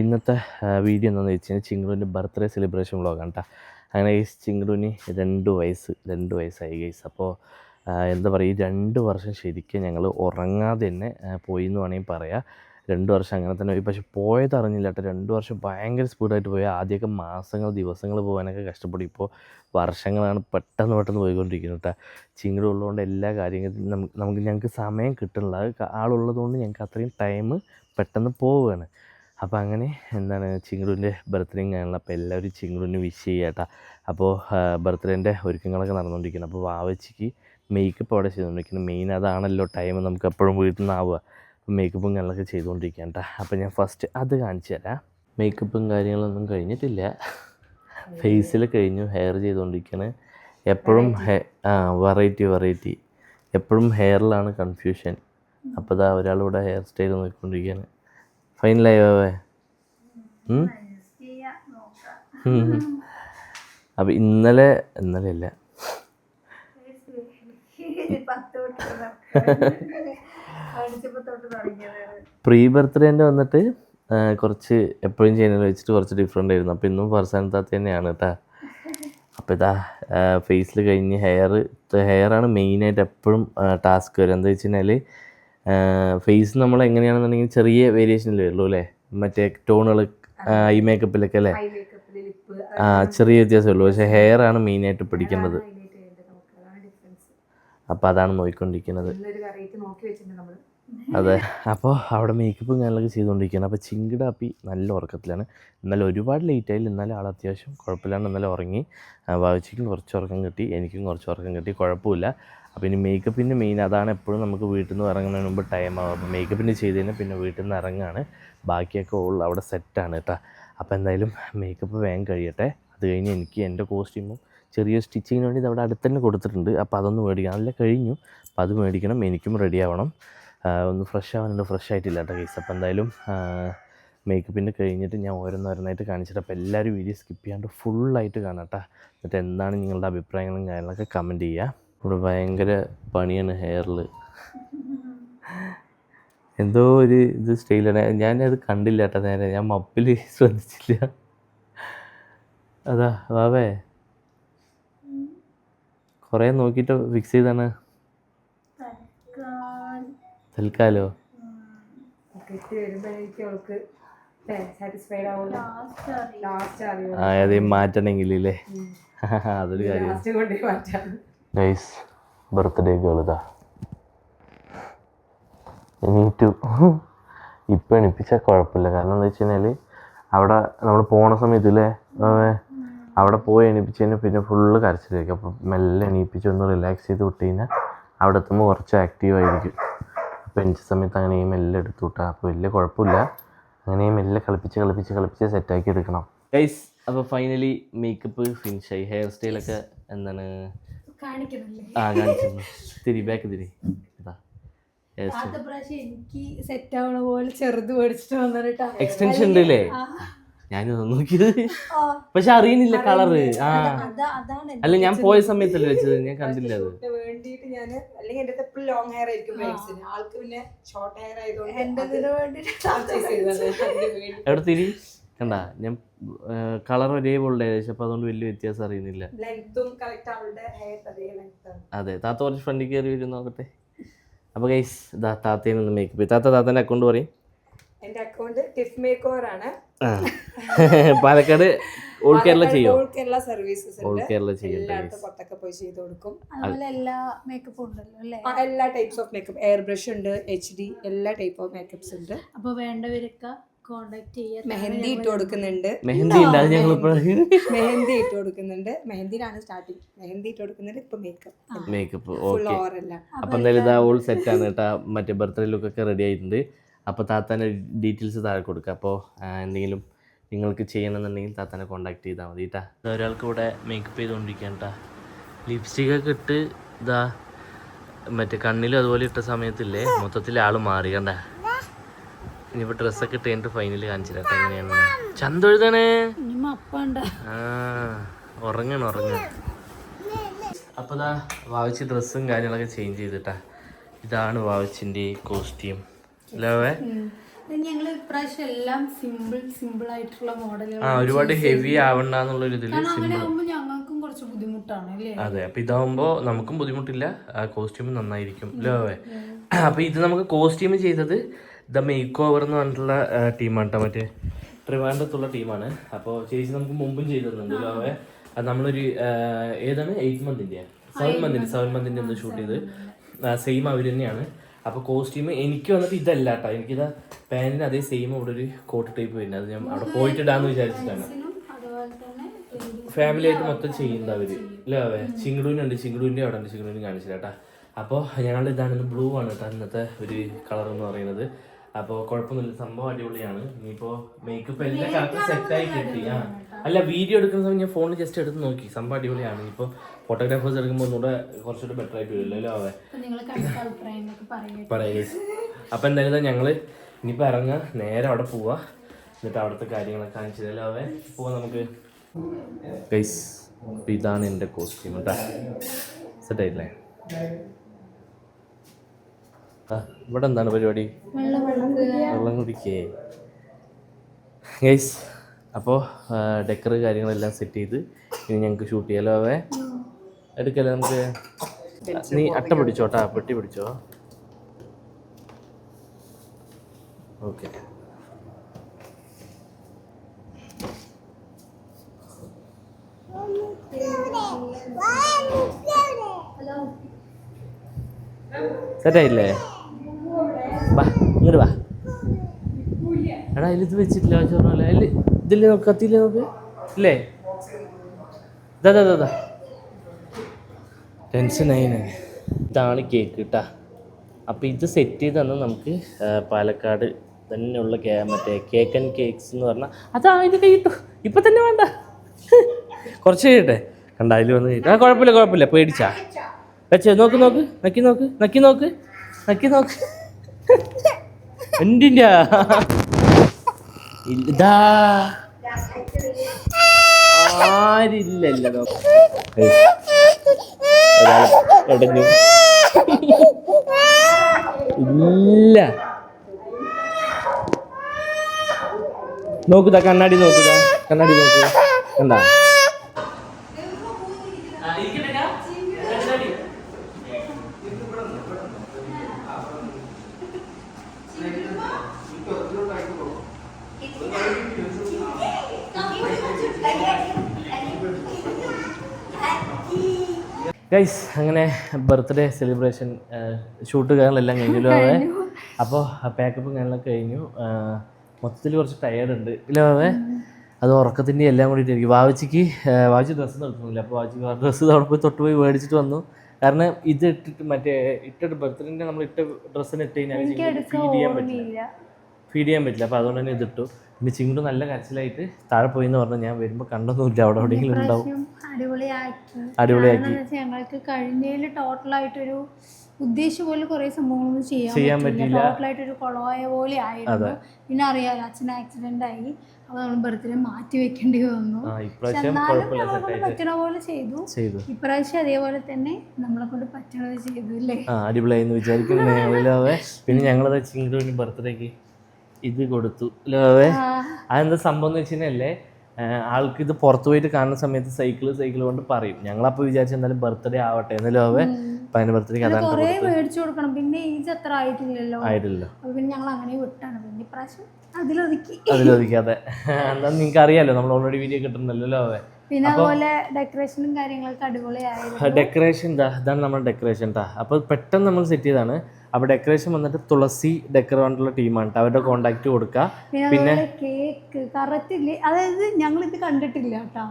ഇന്നത്തെ വീഡിയോ എന്താണെന്ന് വെച്ച് കഴിഞ്ഞാൽ ചിങ്കുവിൻ്റെ ബർത്ത്ഡേ സെലിബ്രേഷൻ വ്ളോഗാണ് കേട്ടോ. അങ്ങനെ ഗൈസ് ചിങ്കുവിന് 2 വയസ്സായി ഗൈസ്. അപ്പോൾ എന്താ പറയുക, ഈ 2 വർഷം ശരിക്കും ഞങ്ങൾ ഉറങ്ങാതെ തന്നെ പോയി എന്ന് വേണമെങ്കിൽ പറയാം. 2 വർഷം അങ്ങനെ തന്നെ പോയി. പക്ഷെ പോയത് അറിഞ്ഞില്ല കേട്ടോ. 2 വർഷം ഭയങ്കര സ്പീഡായിട്ട് പോയി. ആദ്യമൊക്കെ മാസങ്ങൾ ദിവസങ്ങൾ പോകാനൊക്കെ കഷ്ടപ്പെടും. ഇപ്പോൾ വർഷങ്ങളാണ് പെട്ടെന്ന് പോയിക്കൊണ്ടിരിക്കുന്നത് കേട്ടോ. ചിങ്കുട് ഉള്ളതുകൊണ്ട് എല്ലാ കാര്യങ്ങളും ഞങ്ങൾക്ക് സമയം കിട്ടുന്നില്ല. ആളുള്ളതുകൊണ്ട് ഞങ്ങൾക്ക് അത്രയും ടൈം പെട്ടെന്ന് പോവുകയാണ്. അപ്പോൾ അങ്ങനെ എന്താണ് ചിങ്കുടുവിൻ്റെ ബർത്ത്ഡേയും കാണുന്നത്. അപ്പോൾ എല്ലാവരും ചിങ്കുടുവിന് വിഷ് ചെയ്യാട്ടോ. അപ്പോൾ ബർത്ത്ഡേൻ്റെ ഒരുക്കങ്ങളൊക്കെ നടന്നുകൊണ്ടിരിക്കുന്നത്. അപ്പോൾ വാവച്ചിക്ക് മേക്കപ്പ് അവിടെ ചെയ്തുകൊണ്ടിരിക്കുന്നത്. മെയിൻ അതാണല്ലോ ടൈം നമുക്ക് എപ്പോഴും വീട്ടിൽ നിന്നാവുക. അപ്പോൾ മേക്കപ്പും കാര്യങ്ങളൊക്കെ ചെയ്തുകൊണ്ടിരിക്കുകയാണ് കേട്ടോ. അപ്പോൾ ഞാൻ ഫസ്റ്റ് അത് കാണിച്ചു തരാം. മേക്കപ്പും കാര്യങ്ങളൊന്നും കഴിഞ്ഞിട്ടില്ല, ഫേസിൽ കഴിഞ്ഞു. ഹെയർ ചെയ്തുകൊണ്ടിരിക്കുകയാണ്. എപ്പോഴും വെറൈറ്റി എപ്പോഴും ഹെയറിലാണ് കൺഫ്യൂഷൻ. അപ്പോൾ ഇതാ ഒരാളിവിടെ ഹെയർ സ്റ്റൈൽ നോക്കിക്കൊണ്ടിരിക്കുകയാണ്. ഫൈനലായോ? അപ്പോൾ ഇന്നലെയല്ല, പ്രീ ബർത്ത്ഡേൻ്റെ വന്നിട്ട് കുറച്ച് എപ്പോഴും ചെയ്യുന്നത് വെച്ചിട്ട് കുറച്ച് ഡിഫറെൻ്റ് ആയിരുന്നു. അപ്പോൾ ഇന്നും ഫർസാനത്താത്ത തന്നെയാണ് കേട്ടോ. അപ്പോൾ ഇതാ ഫേസിൽ കഴിഞ്ഞ് ഹെയറാണ് മെയിനായിട്ട് എപ്പോഴും ടാസ്ക് വരും. എന്താ വെച്ച് കഴിഞ്ഞാൽ ഫേസ് നമ്മൾ എങ്ങനെയാണെന്നുണ്ടെങ്കിൽ ചെറിയ വേരിയേഷനിലേ ഉള്ളൂ അല്ലേ, മറ്റേ ടോണുകൾ ഐ മേക്കപ്പിലൊക്കെ അല്ലേ, ചെറിയ വ്യത്യാസമേ ഉള്ളൂ. പക്ഷേ ഹെയറാണ് മെയിനായിട്ട് പിടിക്കേണ്ടത്. അപ്പോൾ അതാണ് നോക്കിക്കൊണ്ടിരിക്കുന്നത്. അതെ, അപ്പോൾ അവിടെ മേക്കപ്പും കാര്യങ്ങളൊക്കെ ചെയ്തുകൊണ്ടിരിക്കുകയാണ്. അപ്പോൾ ചിങ്കിടാപ്പി നല്ല ഉറക്കത്തിലാണ്. എന്നാലും ഒരുപാട് ലേറ്റ് ആയില്ല, എന്നാലും ആൾ അത്യാവശ്യം കുഴപ്പമില്ലാണ്ട് ഇന്നലെ ഉറങ്ങി. വാവച്ചിക്കും കുറച്ച് ഉറക്കം കിട്ടി, എനിക്കും കുറച്ച് ഉറക്കം കിട്ടി, കുഴപ്പമില്ല. അപ്പോൾ ഇനി മേക്കപ്പിൻ്റെ മെയിൻ അതാണ്. എപ്പോഴും നമുക്ക് വീട്ടിൽ നിന്ന് ഇറങ്ങുന്നതിന് മുമ്പ് ടൈം ആവും. അപ്പോൾ മേക്കപ്പിൻ്റെ ചെയ്തതിന് പിന്നെ വീട്ടിൽ നിന്ന് ഇറങ്ങുകയാണ്. ബാക്കിയൊക്കെ അവിടെ സെറ്റാണ് കേട്ടോ. അപ്പോൾ എന്തായാലും മേക്കപ്പ് വേഗം കഴിയട്ടെ. അത് കഴിഞ്ഞ് എനിക്ക് എൻ്റെ കോസ്റ്റ്യൂമും ചെറിയ സ്റ്റിച്ചിങ്ങിന് വേണ്ടി അവിടെ അടുത്ത് തന്നെ കൊടുത്തിട്ടുണ്ട്. അപ്പോൾ അതൊന്ന് മേടിക്കണം. നല്ല കഴിഞ്ഞു, അപ്പോൾ അത് മേടിക്കണം. എനിക്കും റെഡി ആവണം. ഒന്ന് ഫ്രഷ് ആവാനുണ്ട്, ഫ്രഷ് ആയിട്ടില്ല കേട്ടോ കേസ്. അപ്പോൾ എന്തായാലും മേക്കപ്പിൻ്റെ കഴിഞ്ഞിട്ട് ഞാൻ ഓരോന്നായിട്ട് കാണിച്ചിട്ട്. അപ്പോൾ എല്ലാവരും വീഡിയോ സ്കിപ്പ് ചെയ്യാണ്ട് ഫുള്ളായിട്ട് കാണാം കേട്ടോ. എന്നിട്ട് എന്താണ് നിങ്ങളുടെ അഭിപ്രായങ്ങളും കാര്യങ്ങളൊക്കെ കമൻറ്റ് ചെയ്യുക. ഇവിടെ ഭയങ്കര പണിയാണ് ഹെയറിൽ. എന്തോ ഒരു ഇത് സ്റ്റൈലാണ്. ഞാനത് കണ്ടില്ല കേട്ടോ നേരെ, ഞാൻ മപ്പിൽ ശ്രദ്ധിച്ചില്ല. അതാ വാവേ കുറേ നോക്കിയിട്ട് ഫിക്സ് ചെയ്താണ് തൽക്കാലോ. അതേ മാറ്റണമെങ്കിലേ അതൊരു കാര്യം. ഗൈസ് ബർത്ത്ഡേ ഗേളിതാ എണീറ്റു. ഇപ്പം എണീപ്പിച്ചാൽ കുഴപ്പമില്ല. കാരണം എന്താ വെച്ച് കഴിഞ്ഞാൽ അവിടെ നമ്മൾ പോണ സമയത്തില്ലേ അവിടെ പോയി എണീപ്പിച്ചതിന് പിന്നെ ഫുള്ള് കരച്ചിലായിരിക്കും. അപ്പം മെല്ലെ എണീപ്പിച്ച് ഒന്ന് റിലാക്സ് ചെയ്ത് വിട്ട് കഴിഞ്ഞാൽ അവിടെ എത്തുമ്പോൾ കുറച്ച് ആക്റ്റീവായിരിക്കും. അപ്പോൾ എണീച്ച സമയത്ത് അങ്ങനെ ഈ മെല്ലെ എടുത്തു വിട്ടാൽ അപ്പോൾ വലിയ കുഴപ്പമില്ല. അങ്ങനെ മെല്ലെ കളിപ്പിച്ച് സെറ്റാക്കി എടുക്കണം ഗൈസ്. അപ്പോൾ ഫൈനലി മേക്കപ്പ് ഫിനിഷായി. ഹെയർ സ്റ്റൈലൊക്കെ എന്താണ് കാണിച്ചിരുന്നു. തിരി ബാക്ക് തിരി. എക്സ്റ്റൻഷൻ ഉണ്ട് അല്ലേ? ഞാനൊന്ന് നോക്കിയത്, പക്ഷെ അറിയുന്നില്ല കളറ്. അല്ല ഞാൻ പോയ സമയത്തല്ലേ വെച്ചത്, ഞാൻ കണ്ടില്ല അത്. എവിടെ തിരി കണ്ട, ഞാൻ കളർ ഒരേപോലെ ഏകദേശം. അപ്പൊ അതുകൊണ്ട് വലിയ വ്യത്യാസം അറിയുന്നില്ല. അതെ, താത്ത കുറച്ച് ഫ്രണ്ടിൽ കയറി വരും, നോക്കട്ടെ. അപ്പൊ ഗൈസ് താത്തേനൊന്ന് മേക്കപ്പ്. താത്തന്റെ അക്കൗണ്ട് പറയും. എന്റെ അക്കൗണ്ട് ടിഫ് മേക്ക് ഓവർ ആണ്. പാലക്കാട് ഓൾ കേരള ചെയ്യും. ഓൾ കേരള സർവീസസ് ഉണ്ട്. ഓൾ കേരള ചെയ്യും. എല്ലായിടത്തും പുറത്തൊക്കെ പോയി ചെയ്ത് കൊടുക്കും. അതുപോലെ എല്ലാ മേക്കപ്പും ഉണ്ടല്ലോ അല്ലേ? എല്ലാ types of makeup, air brush ഉണ്ട്, HD, എല്ലാ ടൈപ്പ് ഓഫ് മേക്കപ്സ് ഉണ്ട്. അപ്പോൾ വേണ്ടവരൊക്കെ കോണ്ടാക്ട് ചെയ്യാം. മെഹന്തി ഇട്ട് കൊടുക്കുന്നുണ്ട്. മെഹന്തി ഇട്ട് കൊടുക്കുന്നുണ്ട്. മെഹന്തിയിലാണ് സ്റ്റാർട്ടിങ്. മെഹന്തി ഇട്ട് കൊടുക്കുന്നുണ്ട്. ഇപ്പൊ മേക്കപ്പ് ഓക്കെ. അപ്പൊ എന്തായാലും ഇതാ ഓൾ സെറ്റ് ആണ് കേട്ടാ. മറ്റേ ബർത്ത്ഡേ ലുക്കൊക്കെ റെഡി ആയിട്ടുണ്ട്. അപ്പോൾ താത്താൻ്റെ ഡീറ്റെയിൽസ് താഴെ കൊടുക്കുക. അപ്പോൾ എന്തെങ്കിലും നിങ്ങൾക്ക് ചെയ്യണമെന്നുണ്ടെങ്കിൽ താത്താനെ കോൺടാക്ട് ചെയ്താൽ മതി കേട്ടാ. ഒരാൾക്ക് ഇവിടെ മേക്കപ്പ് ചെയ്തുകൊണ്ടിരിക്കുകയാണ് കേട്ടാ. ലിപ്സ്റ്റിക്കൊക്കെ ഇട്ട് ഇതാ മറ്റേ കണ്ണിലും അതുപോലെ ഇട്ട സമയത്തില്ലേ മൊത്തത്തിൽ ആൾ മാറി കണ്ട. ഇനിയിപ്പോൾ ഡ്രസ്സൊക്കെ ഇട്ട് കഴിഞ്ഞിട്ട് ഫൈനൽ കാണിച്ചു തരാം എങ്ങനെയാണ്. ചന്തൊഴുതാണ് ഉറങ്ങണം. അപ്പോൾ ഇതാ വാവിച്ച് ഡ്രസ്സും കാര്യങ്ങളൊക്കെ ചേഞ്ച് ചെയ്തിട്ടാ. ഇതാണ് വാവിച്ചിൻ്റെ കോസ്റ്റ്യൂം അല്ലേ? ഞങ്ങൾ ഇപ്രാവശ്യം എല്ലാം സിമ്പിൾ ആയിട്ടുള്ള മോഡലുകൾ. ഒരുപാട് ഹെവി ആവണ്ടെന്നുള്ളൊരു ഇതിൽ കാരണം അങ്ങനെ ആകുമ്പോൾ ഞങ്ങൾക്കും കുറച്ച് ബുദ്ധിമുട്ടാണ് അല്ലേ. അതെ. അപ്പൊ ഇതാവുമ്പോ നമുക്കും ബുദ്ധിമുട്ടില്ല, കോസ്റ്റ്യൂം നന്നായിരിക്കും അല്ലേ. അപ്പൊ ഇത് നമുക്ക് കോസ്റ്റ്യൂം ചെയ്തത് ദ മേക്ക് ഓവർ എന്ന് പറഞ്ഞിട്ടുള്ള ടീമാണ് കേട്ടോ, മറ്റേ ട്രിവാൻഡ്രത്തുള്ള ടീമാണ്. അപ്പോൾ ചേച്ചി നമുക്ക് മുമ്പും ചെയ്തു തന്നിട്ടുണ്ട് അവയെ. അത് നമ്മളൊരു ഏതാണ് 8 മന്തിൻ്റെ 7 മന്തിൻ്റെ ഒന്ന് ഷൂട്ട് ചെയ്ത് സെയിം അവർ തന്നെയാണ്. അപ്പോൾ കോസ്റ്റ്യൂം എനിക്ക് വന്നിട്ട് ഇതല്ല കേട്ടോ, എനിക്കിതാ പാൻറ്റിന് അതേ സെയിം ഇവിടെ ഒരു കോട്ട് ടൈപ്പ് വരുന്നത്, അത് ഞാൻ അവിടെ പോയിട്ടിടാന്ന് വിചാരിച്ചിട്ടാണ്. ഫാമിലി ആയിട്ട് മൊത്തം ചെയ്യുന്നത് അവർ അല്ലേ. ചിങ്ങടൂനുണ്ട്, ചിങ്ങടൂൻ്റെ അവിടെ ഉണ്ട്, ചിങ്ങടൂന് കാണിച്ചില്ല കേട്ടോ. അപ്പോൾ ഞങ്ങളുടെ ഇതാണ് ബ്ലൂ ആണ് കേട്ടോ ഇന്നത്തെ ഒരു കളർ എന്ന് പറയുന്നത്. അപ്പോൾ കുഴപ്പമൊന്നുമില്ല, സംഭവം അടിപൊളിയാണ്. ഇനിയിപ്പോൾ മേക്കപ്പ് എല്ലാം കറക്റ്റ് സെറ്റായി കിട്ടി. അല്ല, വീഡിയോ എടുക്കുന്ന സമയം ഞാൻ ഫോണിൽ ജസ്റ്റ് എടുത്ത് നോക്കി, സംഭവം അടിപൊളിയാണ്. ഇപ്പോൾ ഫോട്ടോഗ്രാഫേഴ്സ് എടുക്കുമ്പോൾ ഒന്നുകൂടെ കുറച്ചുകൂടെ ബെറ്റർ ആയിട്ട് വരുമല്ലോ അവൻ പറയുക. അപ്പോൾ എന്തായാലും ഞങ്ങൾ ഇനിയിപ്പോൾ ഇറങ്ങുക, നേരെ അവിടെ പോവുക, എന്നിട്ട് അവിടുത്തെ കാര്യങ്ങളൊക്കെ കാണിച്ചതല്ലോ അവൻ പോവാം നമുക്ക്. ഗൈസ്, അപ്പോൾ ഇതാണ് എൻ്റെ കോസ്റ്റ്യൂം കേട്ടോ, സെറ്റായില്ലേ. ഇവിടെ എന്താണ് പരിപാടി? വെള്ളം കുടിക്കേ ഗൈസ്. അപ്പോൾ ഡെക്കറ് കാര്യങ്ങളെല്ലാം സെറ്റ് ചെയ്ത് ഇനി ഞങ്ങൾക്ക് ഷൂട്ട് ചെയ്യാലോ. അവേ എടുക്കല്ലേ നമുക്ക്. നീ അട്ട പിടിച്ചോട്ടാ, പെട്ടി പിടിച്ചോ. ഓക്കെ. സെറ്റായില്ലേ? വാ ഇങ്ങോട്ട് വാ. എടാ ഇതിലിത് വെച്ചിട്ടില്ല ചോറിനല്ലേ, അതിൽ ഇതില്ലേ നോക്ക്, കത്തിയില്ലേ നോക്ക് ഇല്ലേ. ഇതാ ടെൻഷനായിനെ. ഇതാണ് കേക്ക് കേട്ടാ. അപ്പോൾ ഇത് സെറ്റ് ചെയ്ത് തന്നെ നമുക്ക് പാലക്കാട് തന്നെയുള്ള മറ്റേ കേക്ക് ആൻഡ് കേക്ക്സ് എന്ന് പറഞ്ഞാൽ അതാ ഇത് കഴിയിട്ടു. ഇപ്പം തന്നെ വേണ്ട, കുറച്ച് കഴിയട്ടെ. കണ്ട അതിൽ വന്ന് കഴിയിട്ട് കുഴപ്പമില്ല പേടിച്ചാ വെച്ചേ. നക്കി നോക്ക് എന്തിൻ്റെ ഇതാ ആരില്ലല്ലോ. ഒടഞ്ഞു ഇല്ല. നോക്കുക, കണ്ണാടി നോക്കുക കണ്ടാ. ഗൈസ്, അങ്ങനെ ബർത്ത്ഡേ സെലിബ്രേഷൻ ഷൂട്ട് കാര്യങ്ങളെല്ലാം കഴിഞ്ഞല്ലോ. അപ്പോൾ പാക്കപ്പും കാര്യങ്ങളൊക്കെ കഴിഞ്ഞു. മൊത്തത്തിൽ കുറച്ച് ടയേർഡുണ്ട് ഇല്ലേ. അത് ഉറക്കത്തിൻ്റെ എല്ലാം കൂടിയിട്ടായിരിക്കും. വാവച്ചിക്ക് ഡ്രസ്സ് നിർത്തുന്നില്ല. അപ്പോൾ വാവച്ചിക്ക് ഡ്രസ്സ് അവിടെ പോയി തൊട്ട് മേടിച്ചിട്ട് വന്നു. കാരണം ഇത് ഇട്ടിട്ട് മറ്റേ ബർത്ത്ഡേൻ്റെ നമ്മൾ ഡ്രസ്സിന് ഇട്ട് കഴിഞ്ഞാൽ ഫീഡ് ചെയ്യാൻ പറ്റില്ല. അപ്പോൾ അതുകൊണ്ട് തന്നെ ഇതിട്ടു. പിന്നെ ചിങ്ങു നല്ല കരച്ചിലായിട്ട് താഴെ പോയി എന്ന് പറഞ്ഞാൽ ഞാൻ വരുമ്പോൾ കണ്ടൊന്നുമില്ല, അവിടെ എവിടെയെങ്കിലും ഉണ്ടാവും. അടിപൊളിയാക്കി ഞങ്ങൾക്ക് കഴിഞ്ഞതിൽ ടോട്ടലായിട്ടൊരു ഉദ്ദേശിച്ച പോലെ കുറേ സംഭവങ്ങളൊന്നും ചെയ്യാൻ പറ്റില്ല. ടോട്ടലായിട്ടൊരു കുളമായ പോലെ ആയിരുന്നു. പിന്നെ അറിയാലോ, അച്ഛന് ആക്സിഡന്റ് ആയി. അപ്പോൾ നമ്മൾ ബർത്ത്ഡേ മാറ്റി വെക്കേണ്ടി വന്നു. പറ്റണ പോലെ ചെയ്തു. ഇപ്രാവശ്യം അതേപോലെ തന്നെ നമ്മളെ കൊണ്ട് പറ്റണത് ചെയ്തു അല്ലേ. അടിപൊളിയായിരുന്നു വിചാരിക്കുന്നു. പിന്നെ ഞങ്ങളത് ചിങ്ങുവിന് ബർത്ത്ഡേക്ക് ഇത് കൊടുത്തു അല്ലേ. അതെന്താ സംഭവം എന്ന് വെച്ച് കഴിഞ്ഞാൽ ആൾക്ക് ഇത് പുറത്തു പോയിട്ട് കാണുന്ന സമയത്ത് സൈക്കിൾ കൊണ്ട് പറയും. ഞങ്ങളപ്പോൾ വിചാരിച്ചു എന്തായാലും ബർത്ത്ഡേ ആവട്ടെ എന്നല്ലോ. അതിന്റെ ബർത്ത്ഡേക്ക് അതാണ് മേടിച്ചു കൊടുക്കണം. പിന്നെ ഏജ് അത്ര ആയിട്ടില്ലല്ലോ. പിന്നെ ഞങ്ങൾ അങ്ങനെ വിട്ടാണ്. പിന്നെ ഇപ്രാവശ്യം അതിലൊതുക്കാതെ എന്താ നിങ്ങൾക്ക് അറിയാലോ, നമ്മൾ ഓൾറെഡി വീഡിയോ കിട്ടുന്നല്ലോ. പിന്നെ അതുപോലെ ഡെക്കറേഷനും കാര്യങ്ങളൊക്കെ അടിപൊളിയായിരുന്നു. ഡെക്കറേഷൻ ഇതാണ് നമ്മുടെ ഡെക്കറേഷൻ ട്ടാ. അപ്പോൾ പെട്ടെന്ന് നമ്മൾ സെറ്റ് ചെയ്താണ്. അപ്പോൾ ഡെക്കറേഷൻ വന്നിട്ട് തുളസി ഡെക്കറേഷനുള്ള ടീമാണ്. അവരുടെ കോണ്ടാക്ട് കൊടുക്കുക. പിന്നെ കേക്ക് കറക്റ്റില്ലേ, അതായത് ഞങ്ങൾ ഇത് കണ്ടിട്ടില്ല കേട്ടോ.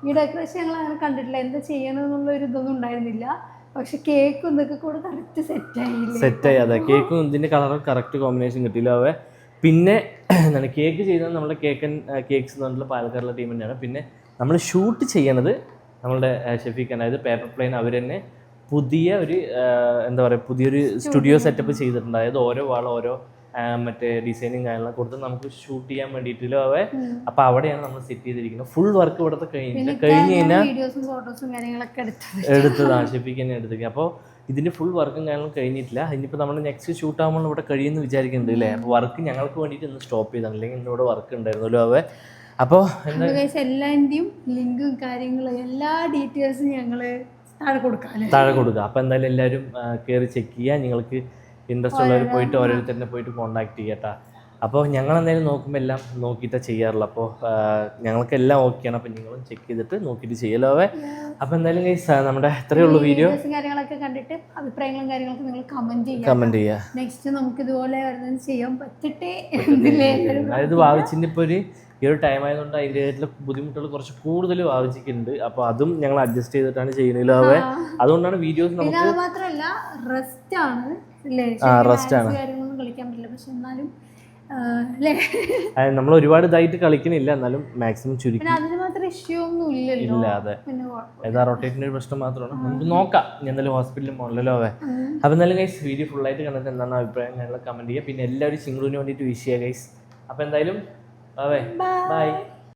ഈ ഡെക്കറേഷൻ ഞങ്ങൾ അങ്ങനെ കണ്ടിട്ടില്ല. എന്താ ചെയ്യണമെന്നുള്ള ഒരു ഇതൊന്നും ഉണ്ടായിരുന്നില്ല. പക്ഷെ കേക്കും ഇതൊക്കെ കൂടെ കറക്റ്റ് സെറ്റായി. അതെ, കേക്കും ഇതിൻ്റെ കളറും കറക്റ്റ് കോമ്പിനേഷൻ കിട്ടിയില്ല. പിന്നെ എന്താണ് കേക്ക് ചെയ്യുന്നത് നമ്മുടെ കേക്ക്സ് എന്ന് പറഞ്ഞിട്ടുള്ള പാലക്കാടുള്ള ടീം തന്നെയാണ്. പിന്നെ നമ്മൾ ഷൂട്ട് ചെയ്യണത് നമ്മളുടെ ഷെഫീഖ്, അതായത് പേപ്പർ പ്ലെയിൻ അവർ തന്നെ പുതിയ ഒരു എന്താ പറയുക പുതിയൊരു സ്റ്റുഡിയോ സെറ്റപ്പ് ചെയ്തിട്ടുണ്ട്. അതായത് ഓരോ വാൾ ഓരോ മറ്റേ ഡിസൈനിങ് കാര്യങ്ങളൊക്കെ കൊടുത്ത് നമുക്ക് ഷൂട്ട് ചെയ്യാൻ വേണ്ടിയിട്ടില്ലോ. അപ്പോൾ അവിടെയാണ് നമ്മൾ സെറ്റ് ചെയ്തിരിക്കുന്നത്. ഫുൾ വർക്ക് ഇവിടുത്തെ കഴിഞ്ഞ് കഴിഞ്ഞാൽ എടുത്തതാണ് ഷെഫീഖ് തന്നെ എടുത്തിരിക്കുന്നത്. അപ്പോൾ ഇതിൻ്റെ ഫുൾ വർക്കും കാര്യങ്ങളും കഴിഞ്ഞിട്ടില്ല. ഇനിയിപ്പോൾ നമ്മൾ നെക്സ്റ്റ് ഷൂട്ട് ആകുമ്പോൾ ഇവിടെ കഴിയുമെന്ന് വിചാരിക്കുന്നുണ്ട് അല്ലേ. അപ്പോൾ വർക്ക് ഞങ്ങൾക്ക് വേണ്ടിയിട്ട് ഇന്ന് സ്റ്റോപ്പ് ചെയ്താണ്, അല്ലെങ്കിൽ ഇന്നിവിടെ വർക്ക് ഉണ്ടായിരുന്നല്ലോ അവ. അപ്പോൾ എന്താ എല്ലാതിൻ്റെയും ലിങ്കും കാര്യങ്ങളും എല്ലാ ഡീറ്റെയിൽസും ഞങ്ങൾ താഴെ കൊടുക്കാം. താഴെ കൊടുക്കുക. അപ്പോൾ എന്തായാലും എല്ലാവരും കയറി ചെക്ക് ചെയ്യുക. നിങ്ങൾക്ക് ഇൻട്രസ്റ്റ് ഉള്ളവർ പോയിട്ട് ഓരോരുത്തരെ പോയിട്ട് കോൺടാക്ട് ചെയ്യട്ടാ. അപ്പോൾ ഞങ്ങൾ എന്തായാലും നോക്കുമ്പോൾ എല്ലാം നോക്കിയിട്ടാണ് ചെയ്യാറുള്ളൂ. അപ്പോൾ ഞങ്ങൾക്കെല്ലാം ഓക്കെയാണ്. അപ്പോൾ നിങ്ങളും ചെക്ക് ചെയ്തിട്ട് നോക്കിയിട്ട് ചെയ്യലോ അവ. അപ്പോൾ എന്തായാലും ഗൈസ് നമ്മുടെ ഇത്രയേ ഉള്ളൂ വീഡിയോ. കാര്യങ്ങളൊക്കെ കണ്ടിട്ട് അഭിപ്രായങ്ങളും കാര്യങ്ങളൊക്കെ നിങ്ങൾ കമന്റ് ചെയ്യുക. നെക്സ്റ്റ് നമുക്ക് ഇതുപോലെ ചെയ്യാൻ പറ്റട്ടെ. അതായത് വാവിച്ചിൻ്റെ ഇപ്പോൾ ഈ ഒരു ടൈം ആയതുകൊണ്ട് അതിൻ്റെതായിട്ടുള്ള ബുദ്ധിമുട്ടുകൾ കുറച്ച് കൂടുതൽ വാവിച്ചിട്ടുണ്ട്. അപ്പോൾ അതും ഞങ്ങൾ അഡ്ജസ്റ്റ് ചെയ്തിട്ടാണ് ചെയ്യുന്നതിലോ അവ. അതുകൊണ്ടാണ് വീഡിയോസ് നമുക്ക് അത് മാത്രമല്ല റെസ്റ്റ് ആണ്, കാര്യങ്ങളൊന്നും കളിക്കാൻ പറ്റില്ല. പക്ഷെ എന്നാലും നമ്മൾ ഒരുപാട് ഇതായിട്ട് കളിക്കണില്ല, എന്നാലും മാക്സിമം ചുരുക്കി. അതിന് മാത്രം ഇഷ്യൂ ഒന്നും ഇല്ല. അതെ, ഏതാ റൊട്ടേറ്റിൻ്റെ ഒരു പ്രശ്നം മാത്രമാണ്. നമുക്ക് നോക്കാം, എന്തായാലും ഹോസ്പിറ്റലിൽ പോകണല്ലോ അവ. അപ്പോൾ എന്തായാലും ഗൈസ് വീഡിയോ ഫുള്ളായിട്ട് കണ്ടിട്ട് എന്താണ് അഭിപ്രായം ഞങ്ങൾ കമൻറ്റ് ചെയ്യുക. പിന്നെ എല്ലാവരും ചിങ്കുവിന് വേണ്ടിയിട്ട് വിഷ് ചെയ്യുക ഗൈസ്. അപ്പോൾ എന്തായാലും ബൈ.